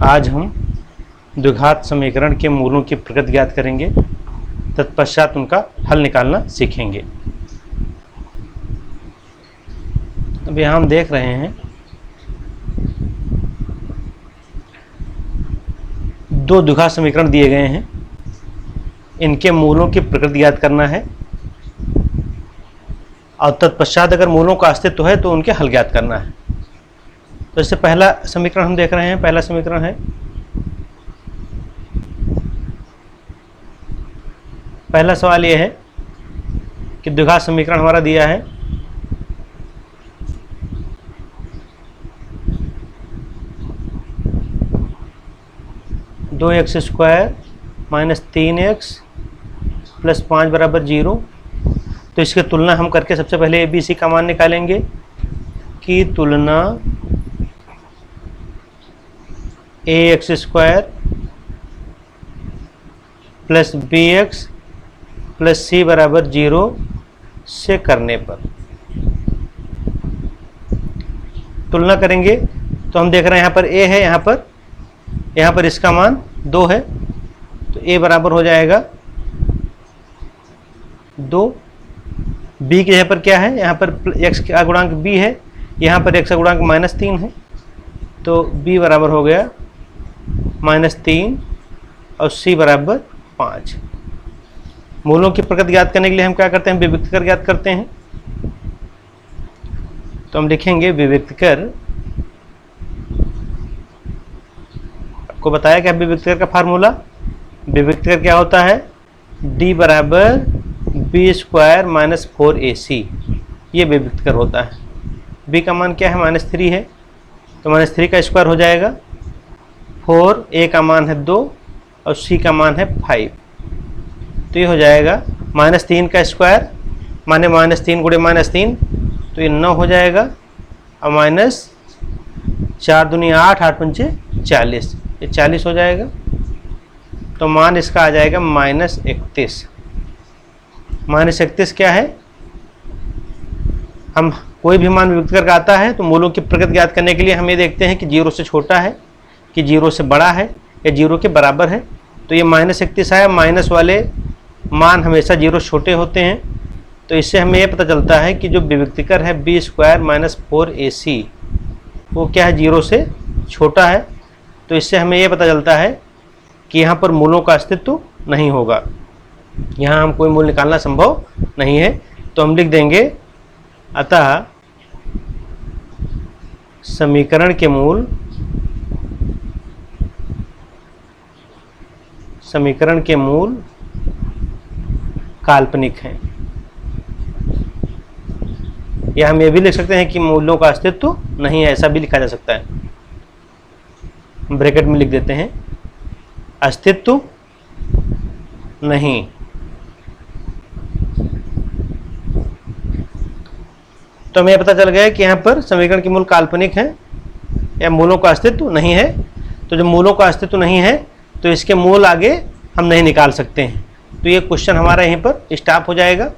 आज हम द्विघात समीकरण के मूलों की प्रकृति ज्ञात करेंगे, तत्पश्चात उनका हल निकालना सीखेंगे। अब यहाँ हम देख रहे हैं दो द्विघात समीकरण दिए गए हैं, इनके मूलों की प्रकृति ज्ञात करना है और तत्पश्चात अगर मूलों का अस्तित्व है तो उनके हल ज्ञात करना है। तो इससे पहला समीकरण हम देख रहे हैं, पहला समीकरण है, पहला सवाल यह है कि द्विघात समीकरण हमारा दिया है दो x square minus 3x plus 5 बराबर 0। तो इसकी तुलना हम करके सबसे पहले ए बी सी का मान निकालेंगे कि तुलना A X square plus B X plus C बराबर 0 से करने पर तुलना करेंगे तो हम देख रहे हैं यहाँ पर ए है, यहाँ पर इसका मान 2 है, तो ए बराबर हो जाएगा 2। बी की जगह पर क्या है, यहाँ पर x का गुणांक b है, यहाँ पर x का गुणांक -3 है, तो b बराबर हो गया -3 और c बराबर 5। मूलों की प्रकृति ज्ञात करने के लिए हम क्या करते हैं, विविक्त कर ज्ञात करते हैं। तो हम लिखेंगे विविक्त कर, आपको बताया क्या विविक्त कर का फार्मूला, विविक्त कर क्या होता है, d बराबर बी स्क्वायर माइनस 4ac, ये विविक्त कर होता है। b का मान क्या है, -3 है, तो -3 का स्क्वायर हो जाएगा 4, a का मान है 2 और c का मान है 5, तो ये हो जाएगा -3 का स्क्वायर माने -3 गुणे -3, तो ये 9 हो जाएगा और -4 दूनी 8, 8 पंचे 40, ये 40 हो जाएगा। तो मान इसका आ जाएगा -31। -31 क्या है, हम कोई भी मान विविक्त करके आता है तो मूलों की प्रकृति ज्ञात करने के लिए हम ये देखते हैं कि 0 से छोटा है कि 0 से बड़ा है या 0 के बराबर है। तो ये -31 आया, माइनस वाले मान हमेशा 0 छोटे होते हैं, तो इससे हमें ये पता चलता है कि जो विविक्तिकर है बी स्क्वायर माइनस 4ac वो क्या है, 0 से छोटा है। तो इससे हमें ये पता चलता है कि यहाँ पर मूलों का अस्तित्व नहीं होगा, यहाँ हम कोई मूल निकालना संभव नहीं है। तो हम लिख देंगे अतः समीकरण के मूल काल्पनिक हैं। या हम ये भी लिख सकते हैं कि मूलों का अस्तित्व नहीं है, ऐसा भी लिखा जा सकता है। ब्रैकेट में लिख देते हैं अस्तित्व नहीं। तो हमें पता चल गया कि यहाँ पर समीकरण के मूल काल्पनिक हैं या मूलों का अस्तित्व नहीं है। तो जब मूलों का अस्तित्व नहीं है तो इसके मूल आगे हम नहीं निकाल सकते हैं, तो ये क्वेश्चन हमारा यहीं पर स्टॉप हो जाएगा।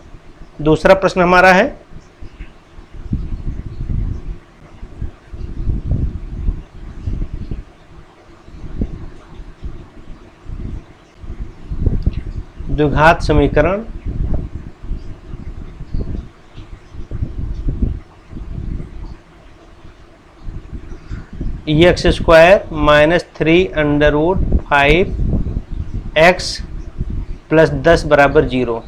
दूसरा प्रश्न हमारा है द्विघात समीकरण x square minus 3√5x plus 10 बराबर 0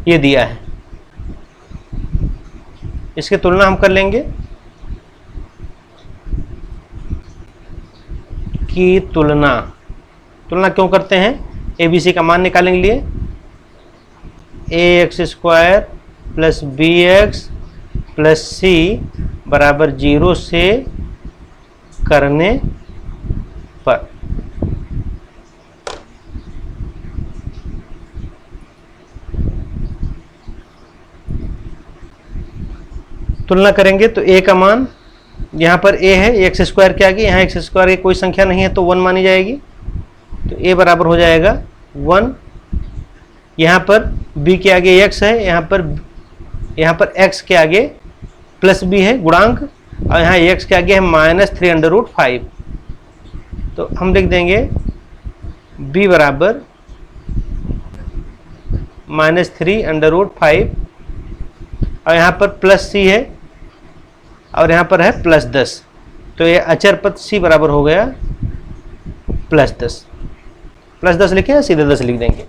ये दिया है। इसकी तुलना हम कर लेंगे कि तुलना क्यों करते हैं, ए बी सी का मान निकालने के लिए A X square plus B X plus C बराबर 0 से करने पर। तुलना करेंगे तो a का मान, यहाँ पर a है, एक्स स्क्वायर के आगे यहाँ एक्स स्क्वायर की कोई संख्या नहीं है तो 1 मानी जाएगी, तो a बराबर हो जाएगा 1। यहाँ पर b के आगे x है, यहाँ पर x के आगे प्लस b है गुणांक, और यहाँ x के आगे है -3√5, तो हम लिख देंगे b बराबर -3√5 और यहाँ पर प्लस c है और यहाँ पर है +10, तो ये अचर पद c बराबर हो गया +10। +10 लिखे या सीधे 10 लिख देंगे।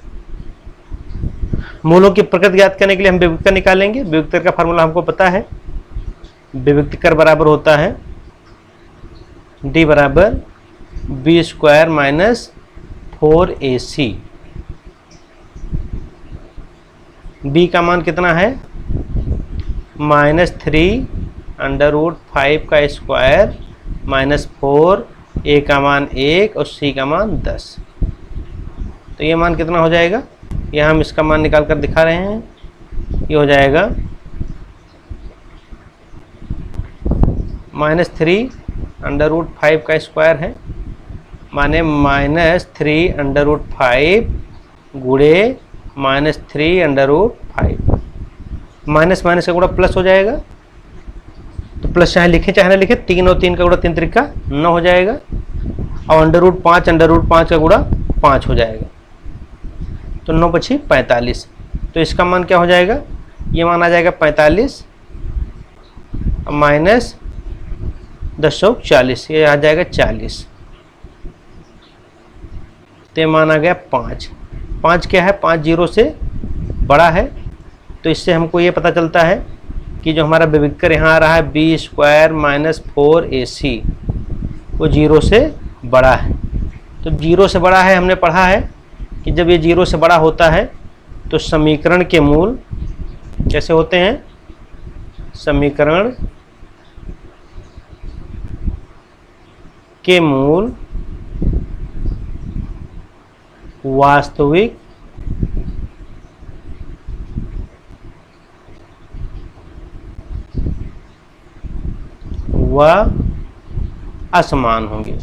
मूलों की प्रकृति ज्ञात करने के लिए हम विभक्तिकर निकालेंगे। विभक्तिकर का फार्मूला हमको पता है, विभक्तिकर बराबर होता है d बराबर b² - 4ac। b का मान कितना है -3√5 का स्क्वायर -4, a का मान 1 और c का मान 10। तो ये मान कितना हो जाएगा, यहाँ हम इसका मान निकाल कर दिखा रहे हैं। ये हो जाएगा -3√5 का स्क्वायर है माने -3√5 गुणे -3√5, माइनस माइनस का गुणा प्लस हो जाएगा। तो प्लस चाहे लिखें चाहे ना लिखें, 3 और 3 का गुणा 3 त्रिका 9 हो जाएगा और √5 का गुणा 5 हो जाएगा। तो 9 × 45। तो इसका मान क्या हो जाएगा, ये मान आ जाएगा 45 माइनस 1040, ये आ जाएगा 40। तो ये मान आ गया 5। 5 क्या है, 5 0 से बड़ा है। तो इससे हमको ये पता चलता है कि जो हमारा विभक्तिकर यहाँ आ रहा है b² - 4ac वो 0 से बड़ा है। तो 0 से बड़ा है, हमने पढ़ा है कि जब ये 0 से बड़ा होता है तो समीकरण के मूल कैसे होते हैं, समीकरण के मूल वास्तविक व असमान होंगे।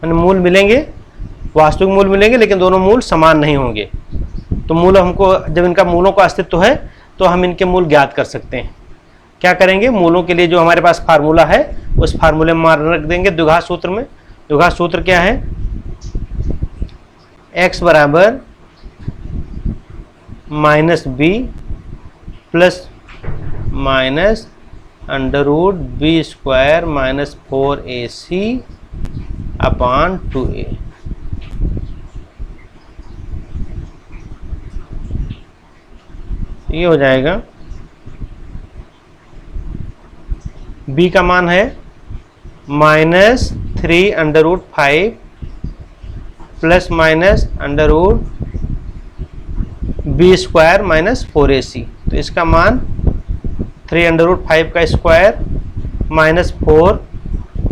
मूल मिलेंगे, वास्तविक मूल मिलेंगे, लेकिन दोनों मूल समान नहीं होंगे। तो मूल हमको, जब इनका मूलों का अस्तित्व है तो हम इनके मूल ज्ञात कर सकते हैं। क्या करेंगे, मूलों के लिए जो हमारे पास फार्मूला है उस फार्मूले में मान रख देंगे द्विघात सूत्र में। द्विघात सूत्र क्या है, x बराबर -b plus minus √b² - 4ac upon 2a। ये हो जाएगा, b का मान है -3√5 प्लस माइनस √b² - 4ac। तो इसका मान 3√5 का स्क्वायर -4,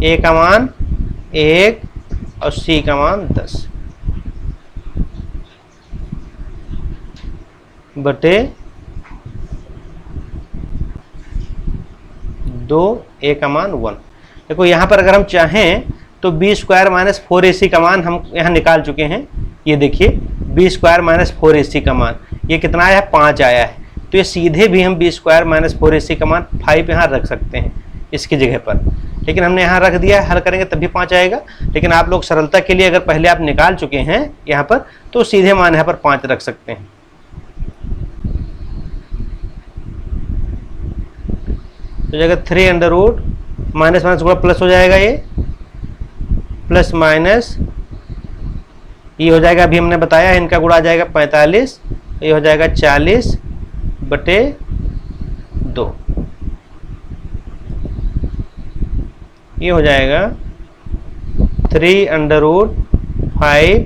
a का मान 1 और c का मान 10 बटे 2, a का मान 1। देखो यहाँ पर अगर हम चाहें तो b² - 4ac का मान हम यहाँ निकाल चुके हैं। ये देखिए b² - 4ac का मान ये कितना आया है, 5 आया है। तो ये सीधे भी हम b² - 4ac का मान 5 यहाँ रख सकते हैं इसकी जगह पर, लेकिन हमने यहाँ रख दिया है, हल करेंगे तब भी 5 आएगा। लेकिन आप लोग सरलता के लिए अगर पहले आप निकाल चुके हैं यहाँ पर तो सीधे मान यहाँ पर 5 रख सकते हैं। तो जगह 3 माइनस माइनस गुणा प्लस हो जाएगा, ये प्लस माइनस ये हो जाएगा, अभी हमने बताया है इनका गुणा आ जाएगा 45, ये हो जाएगा 40 बटे 2। ये हो जाएगा 3√5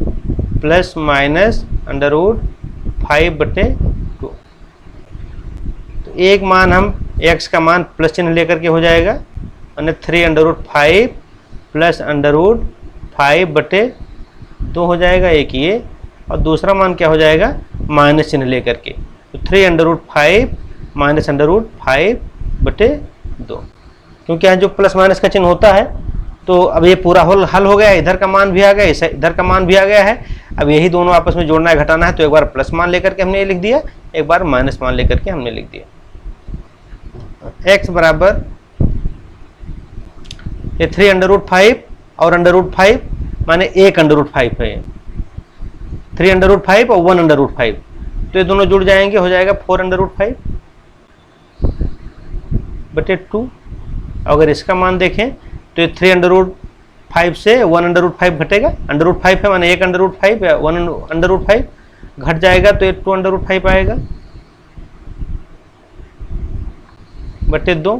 प्लस माइनस √5 बटे 2। तो एक मान हम x का मान प्लस चिन्ह लेकर के हो जाएगा, यानी 3√5 प्लस √5 बटे 2 हो जाएगा एक ये, और दूसरा मान क्या हो जाएगा, माइनस चिन्ह लेकर के। तो 3√5 माइनस √5 बटे 2, क्योंकि यहाँ जो प्लस माइनस का चिन्ह होता है तो अब ये पूरा हल हो गया। इधर का मान भी आ गया, इधर का मान भी आ गया है। अब यही दोनों आपस में जोड़ना है, घटाना है। तो एक बार प्लस मान लेकर के हमने ये लिख दिया, एक बार माइनस मान लेकर के हमने लिख दिया। x बराबर ये 3√5 और √5 माने 1√5 है, 3√5 और 1√5, तो ये दोनों जुड़ जाएंगे, हो जाएगा 4√5 बटे 2। अगर इसका मान देखें तो ये 3√5 से 1√5 घटेगा, √5 है माने 1√5 या 1√5 घट जाएगा तो ये 2√5 आएगा बटे 2।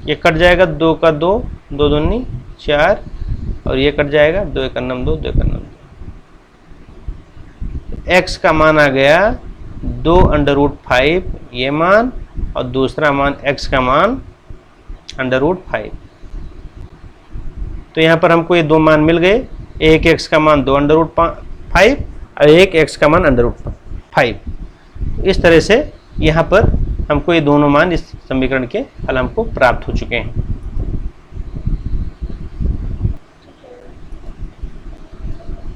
ये कट जाएगा, 2 का 2, 2 दूनी 4 और ये कट जाएगा, 2 1 9 2, 2 1 9 2। x का मान आ गया 2√5 ये मान, और दूसरा मान x का मान √5। तो यहाँ पर हमको ये दो मान मिल गए, एक x का मान 2√5 और एक x का मान √5। इस तरह से यहाँ पर हमको ये दोनों मान इस समीकरण के हल हमको प्राप्त हो चुके हैं।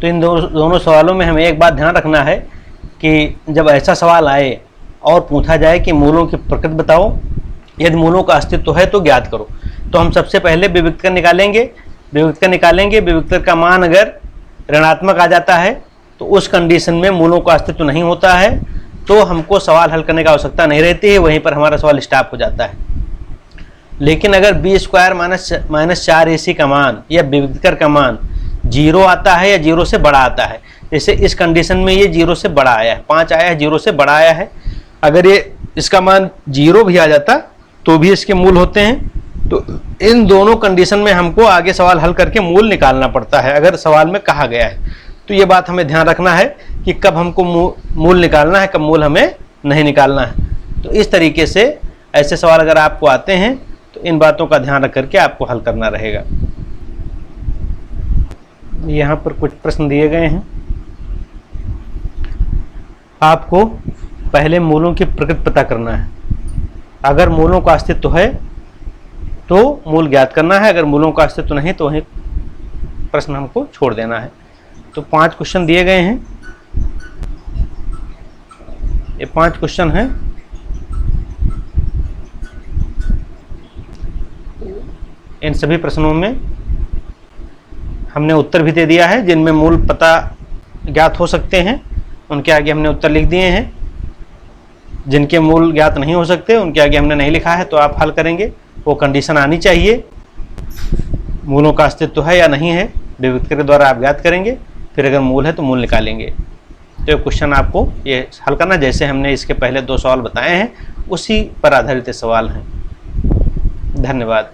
तो इन दोनों सवालों में हमें एक बात ध्यान रखना है कि जब ऐसा सवाल आए और पूछा जाए कि मूलों की प्रकृति बताओ, यदि मूलों का अस्तित्व है तो ज्ञात करो, तो हम सबसे पहले विविक्तर निकालेंगे। विविक्तर का मान अगर ऋणात्मक आ जाता है तो उस कंडीशन में मूलों का अस्तित्व नहीं होता है, तो हमको सवाल हल करने की आवश्यकता नहीं रहती है, वहीं पर हमारा सवाल स्टॉप हो जाता है। लेकिन अगर b² माइनस 4ac का मान या विविक्तर का मान 0 आता है या 0 से बड़ा आता है, जैसे इस कंडीशन में ये 0 से बड़ा आया है, 5 आया है, 0 से बड़ा आया है, अगर ये इसका मान 0 भी आ जाता तो भी इसके मूल होते हैं। तो इन दोनों कंडीशन में हमको आगे सवाल हल करके मूल निकालना पड़ता है, अगर सवाल में कहा गया है। तो ये बात हमें ध्यान रखना है कि कब हमको मूल निकालना है, कब मूल हमें नहीं निकालना है। तो इस तरीके से ऐसे सवाल अगर आपको आते हैं तो इन बातों का ध्यान रख करके आपको हल करना रहेगा। यहाँ पर कुछ प्रश्न दिए गए हैं, आपको पहले मूलों की प्रकृति पता करना है। अगर मूलों का अस्तित्व है तो मूल ज्ञात करना है, अगर मूलों का अस्तित्व नहीं तो वही प्रश्न हमको छोड़ देना है। तो 5 क्वेश्चन दिए गए हैं, ये 5 क्वेश्चन हैं। इन सभी प्रश्नों में हमने उत्तर भी दे दिया है, जिनमें मूल पता ज्ञात हो सकते हैं उनके आगे हमने उत्तर लिख दिए हैं, जिनके मूल ज्ञात नहीं हो सकते उनके आगे हमने नहीं लिखा है। तो आप हल करेंगे, वो कंडीशन आनी चाहिए, मूलों का अस्तित्व है या नहीं है, विविक्तर के द्वारा आप ज्ञात करेंगे, फिर अगर मूल है तो मूल निकालेंगे। तो क्वेश्चन आपको ये हल करना, जैसे हमने इसके पहले 2 सवाल बताए हैं उसी पर आधारित सवाल हैं। धन्यवाद।